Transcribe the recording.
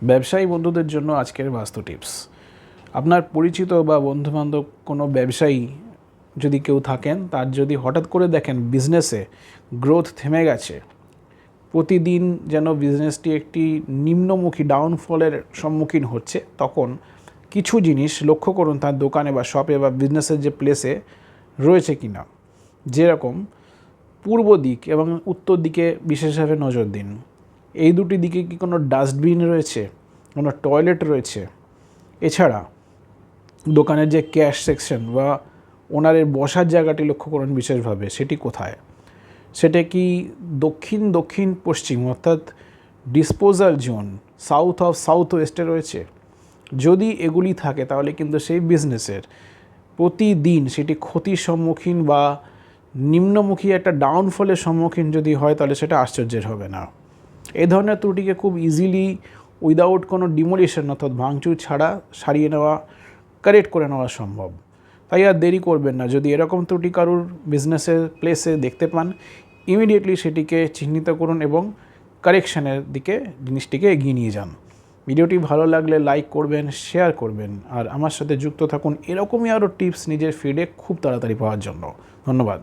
ব্যবসায়ী বন্ধুদের জন্য আজকের বাস্তু টিপস। আপনার পরিচিত বা বন্ধুবান্ধব কোনো ব্যবসায়ী যদি কেউ থাকেন, তার যদি হঠাৎ করে দেখেন বিজনেসে গ্রোথ থেমে গেছে, প্রতিদিন যেন বিজনেসটি একটি নিম্নমুখী ডাউনফলের সম্মুখীন হচ্ছে, তখন কিছু জিনিস লক্ষ্য করুন তার দোকানে বা শপে বা বিজনেসের যে প্লেসে রয়েছে কি না। যেরকম পূর্ব দিক এবং উত্তর দিকে বিশেষভাবে নজর দিন। এই দুটি দিকে কি কোনো ডাস্টবিন রয়েছে, কোনো টয়লেট রয়েছে? এছাড়া দোকানের যে ক্যাশ সেকশন বা ওনারের বসার জায়গাটি লক্ষ্য করুন বিশেষভাবে, সেটি কোথায়? সেটা কি দক্ষিণ দক্ষিণ পশ্চিম অর্থাৎ ডিসপোজাল জোন, সাউথ ওয়েস্টে রয়েছে? যদি এগুলি থাকে তাহলে কিন্তু সেই বিজনেসের প্রতিদিন সেটি ক্ষতির সম্মুখীন বা নিম্নমুখী একটা ডাউনফলের সম্মুখীন যদি হয়, তাহলে সেটা আশ্চর্যের হবে না। এই ধরনের ত্রুটিকে খুব ইজিলি উইদাউট কোনো ডিমোলিশন অর্থাৎ ভাঙচুর ছাড়া সারিয়ে নেওয়া, কারেক্ট করে নেওয়া সম্ভব। তাই আর দেরি করবেন না। যদি এরকম ত্রুটি কারুর বিজনেসের প্লেসে দেখতে পান, ইমিডিয়েটলি সেটিকে চিহ্নিত করুন এবং কারেকশানের দিকে জিনিসটিকে এগিয়ে নিয়ে যান। ভিডিওটি ভালো লাগলে লাইক করবেন, শেয়ার করবেন, আর আমার সাথে যুক্ত থাকুন এরকমই আরও টিপস নিজের ফিডে খুব তাড়াতাড়ি পাওয়ার জন্য। ধন্যবাদ।